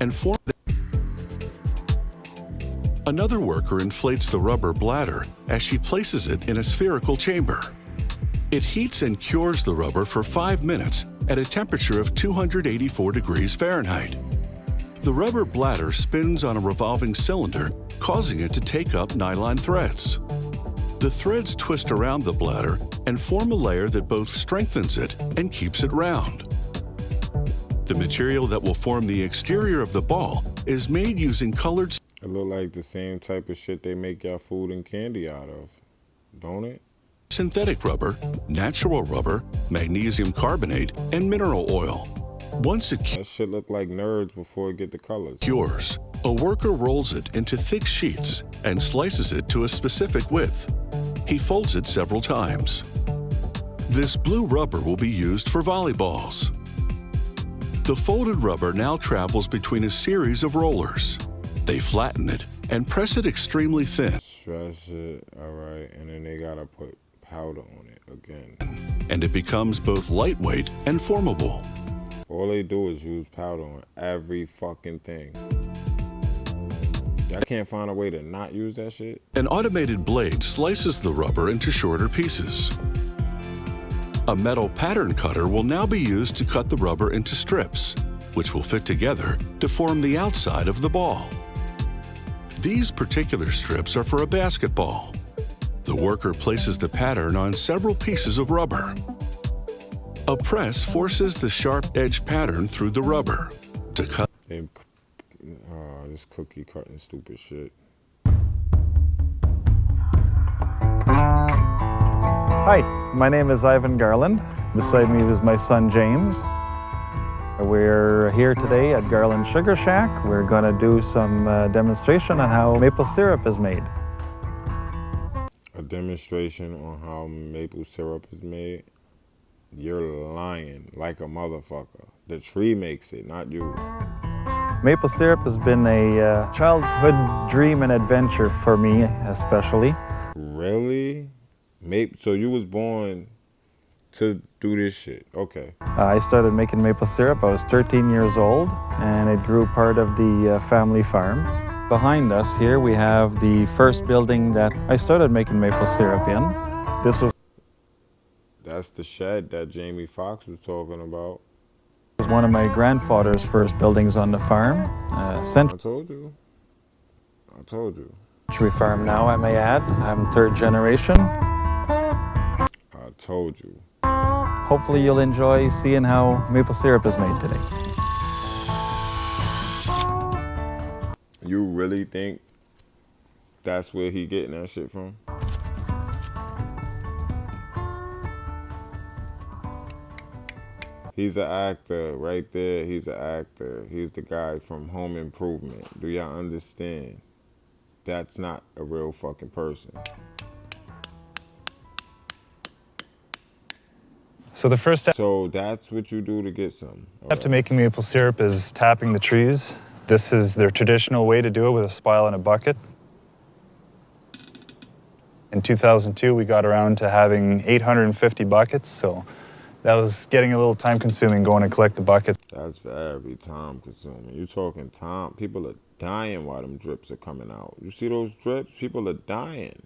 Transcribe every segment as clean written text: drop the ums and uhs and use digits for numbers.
and form it. Another worker inflates the rubber bladder as she places it in a spherical chamber. It heats and cures the rubber for 5 minutes at a temperature of 284 degrees Fahrenheit. The rubber bladder spins on a revolving cylinder, causing it to take up nylon threads. The threads twist around the bladder and form a layer that both strengthens it and keeps it round. The material that will form the exterior of the ball is made using colored. It look like the same type of shit they make y'all food and candy out of, don't it? Synthetic rubber, natural rubber, magnesium carbonate, and mineral oil. Once it That shit look like nerds before it get the colors. cures, a worker rolls it into thick sheets and slices it to a specific width. He folds it several times. This blue rubber will be used for volleyballs. The folded rubber now travels between a series of rollers. They flatten it and press it extremely thin. Stretch it, all right, and then they gotta put powder on it again. And it becomes both lightweight and formable. All they do is use powder on every fucking thing. Y'all can't find a way to not use that shit? An automated blade slices the rubber into shorter pieces. A metal pattern cutter will now be used to cut the rubber into strips, which will fit together to form the outside of the ball. These particular strips are for a basketball. The worker places the pattern on several pieces of rubber. A press forces the sharp-edged pattern through the rubber to cut. This cookie cutting stupid shit. Hi, my name is Ivan Garland. Beside me is my son James. We're here today at Garland Sugar Shack. We're going to do some demonstration on how maple syrup is made. A demonstration on how maple syrup is made? You're lying like a motherfucker. The tree makes it, not you. Maple syrup has been a childhood dream and adventure for me, especially. Really? So you was born to do this shit? Okay. I started making maple syrup. I was 13 years old, and it grew part of the family farm. Behind us here, we have the first building that I started making maple syrup in. That's the shed that Jamie Foxx was talking about. It was one of my grandfather's first buildings on the farm. I told you. Century farm now, I may add. I'm third generation. I told you. Hopefully you'll enjoy seeing how maple syrup is made today. You really think that's where he getting that shit from? He's an actor right there. He's an actor. He's the guy from Home Improvement. Do y'all understand? That's not a real fucking person. So the first step So that's what you do to get some. to making maple syrup is tapping the trees. This is their traditional way to do it, with a spile and a bucket. In 2002, we got around to having 850 buckets, so that was getting a little time consuming going to collect the buckets. That's very time consuming. You talking time? People are dying while them drips are coming out. You see those drips? People are dying.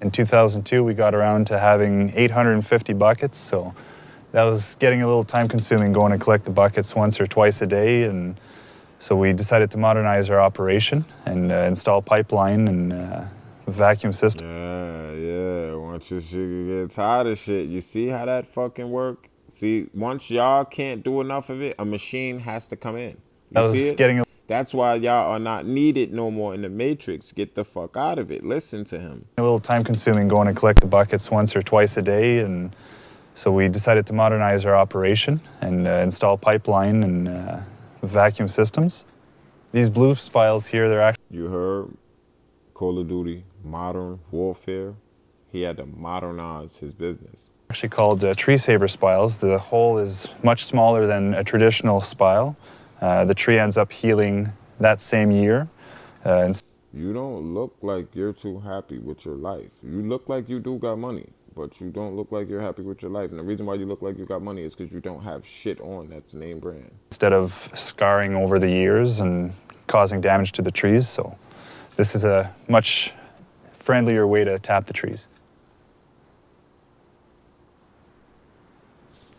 In 2002, we got around to having 850 buckets, so that was getting a little time consuming going to collect the buckets once or twice a day, and so we decided to modernize our operation and install pipeline and vacuum system. Yeah. Once your shit get tired of shit, you see how that fucking work? See, once y'all can't do enough of it, a machine has to come in. You see it? That's why y'all are not needed no more in the Matrix. Get the fuck out of it. Listen to him. A little time consuming going to collect the buckets once or twice a day, and so we decided to modernize our operation and install pipeline and vacuum systems. These blue spiles here, they're actually... You heard Call of Duty, Modern Warfare. He had to modernize his business. Actually called tree saver spiles. The hole is much smaller than a traditional spile. The tree ends up healing that same year. You don't look like you're too happy with your life. You look like you do got money. but you don't look like you're happy with your life. And the reason why you look like you got money is because you don't have shit on that's name brand. Instead of scarring over the years and causing damage to the trees, so this is a much friendlier way to tap the trees.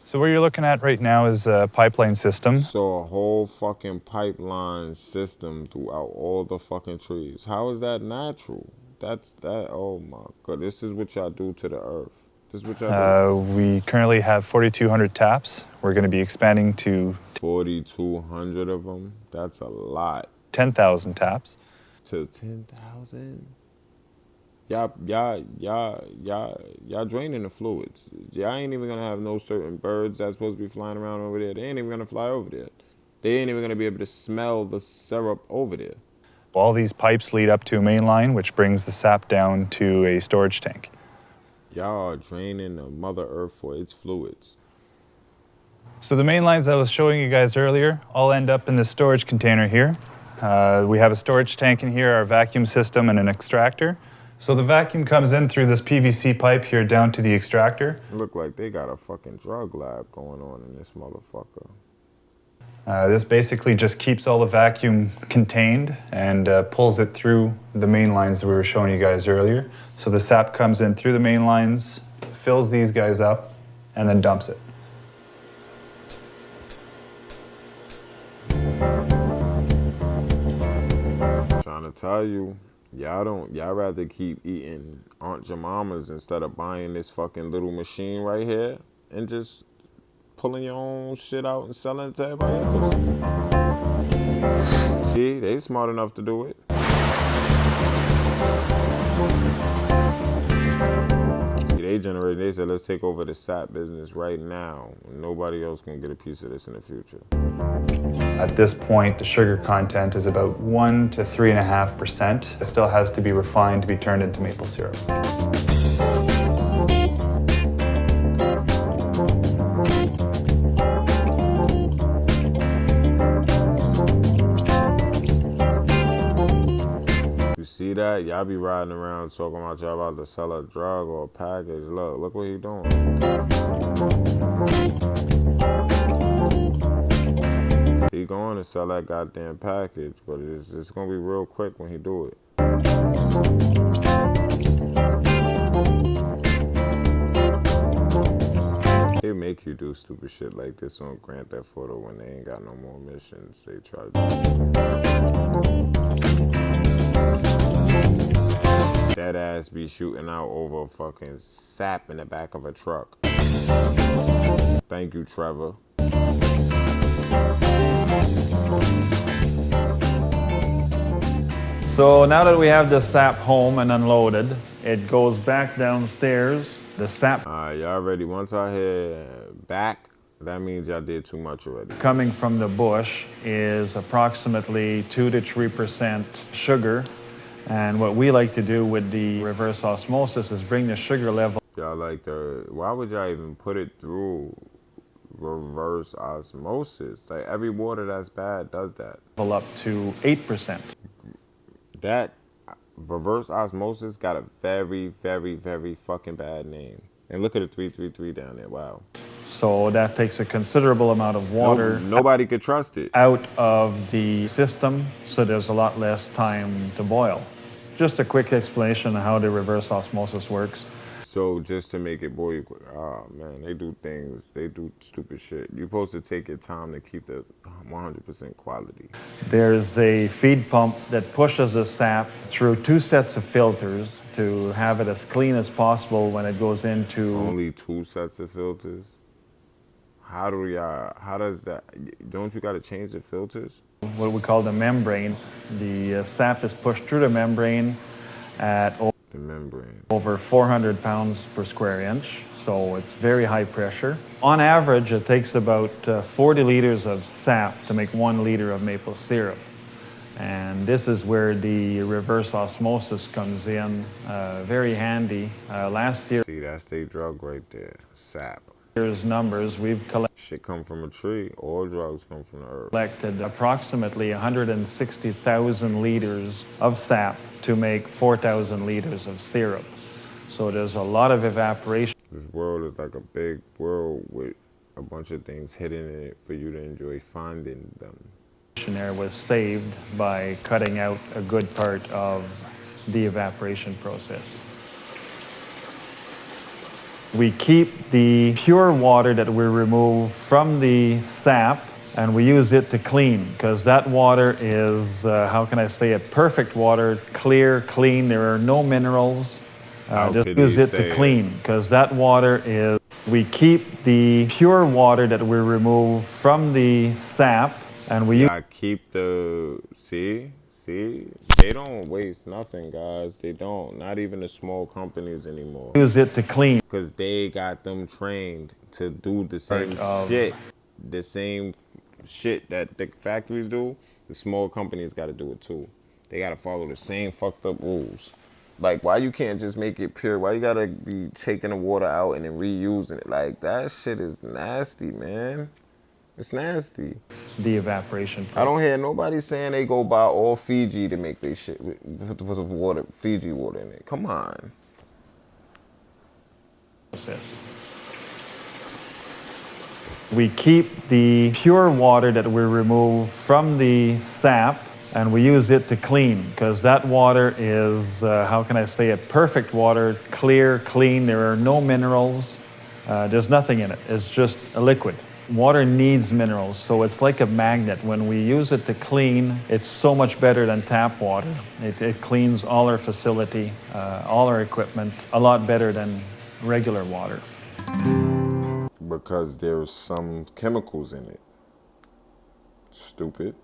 So what you're looking at right now is a pipeline system. So a whole fucking pipeline system throughout all the fucking trees. How is that natural? Oh my God, this is what y'all do to the earth. This is what y'all do. We currently have 4,200 taps. We're going to be expanding to 4,200 of them. That's a lot. 10,000 taps. To 10,000? Y'all draining the fluids. Y'all ain't even gonna have no certain birds that's supposed to be flying around over there. They ain't even gonna fly over there. They ain't even gonna be able to smell the syrup over there. All these pipes lead up to a main line, which brings the sap down to a storage tank. Y'all are draining the Mother Earth for its fluids. So the main lines I was showing you guys earlier all end up in this storage container here. We have a storage tank in here, our vacuum system, and an extractor. So the vacuum comes in through this PVC pipe here down to the extractor. Look like they got a fucking drug lab going on in this motherfucker. This basically just keeps all the vacuum contained and pulls it through the main lines that we were showing you guys earlier. So the sap comes in through the main lines, fills these guys up, and then dumps it. Trying to tell you, y'all rather keep eating Aunt Jemima's instead of buying this fucking little machine right here and just pulling your own shit out and selling it to everybody else. See, they smart enough to do it. See, they said, let's take over the sap business right now. Nobody else can get a piece of this in the future. At this point, the sugar content is about 1 to 3.5%. It still has to be refined to be turned into maple syrup. See that? Y'all be riding around talking about y'all about to sell a drug or a package. Look what he doing. He going to sell that goddamn package, but it's going to be real quick when he do it. They make you do stupid shit like this on Grand Theft Auto when they ain't got no more missions. They try to do shit like that ass be shooting out over fucking sap in the back of a truck. Thank you, Trevor. So now that we have the sap home and unloaded, it goes back downstairs. The sap y'all ready? Once I hear back, that means y'all did too much already. coming from the bush is approximately 2 to 3% sugar. And what we like to do with the reverse osmosis is bring the sugar level. Y'all why would y'all even put it through reverse osmosis? Like every water that's bad does that. Up to 8%. That reverse osmosis got a very, very, very fucking bad name. And look at the 333 down there, wow. So that takes a considerable amount of water. Nobody could trust it. Out of the system, so there's a lot less time to boil. Just a quick explanation of how the reverse osmosis works. So just to make it boil quick, oh man, they do stupid shit. You're supposed to take your time to keep the 100% quality. There's a feed pump that pushes the sap through 2 sets of filters to have it as clean as possible when it goes into... Only 2 sets of filters? How does that, don't you gotta change the filters? What we call the membrane. The sap is pushed through the membrane at over 400 pounds per square inch, so it's very high pressure. On average, it takes about 40 liters of sap to make 1 liter of maple syrup. And this is where the reverse osmosis comes in, very handy. Last year... See, that's the drug right there, sap. Here's numbers we've collected. Shit come from a tree. All drugs come from the earth. Collected approximately 160,000 liters of sap to make 4,000 liters of syrup. So there's a lot of evaporation. This world is like a big world with a bunch of things hidden in it for you to enjoy finding them. Air was saved by cutting out a good part of the evaporation process. We keep the pure water that we remove from the sap and we use it to clean, because that water is, how can I say it, perfect water, clear, clean, there are no minerals. Just use it to clean, because that water is, we keep the pure water that we remove from the sap and we keep the, see, they don't waste nothing, guys. They don't, not even the small companies anymore. Use it to clean. Because they got them trained to do the same shit. The same shit that the factories do, the small companies got to do it too. They got to follow the same fucked up rules. Like, why you can't just make it pure? Why you got to be taking the water out and then reusing it? Like, that shit is nasty, man. It's nasty. The evaporation. I don't hear nobody saying they go buy all Fiji to make their shit with water, Fiji water in it. Come on. We keep the pure water that we remove from the sap and we use it to clean, because that water is, how can I say it, perfect water, clear, clean, there are no minerals, there's nothing in it, it's just a liquid. Water needs minerals, so it's like a magnet. When we use it to clean, it's so much better than tap water. It cleans all our facility, all our equipment, a lot better than regular water. Because there's some chemicals in it. Stupid.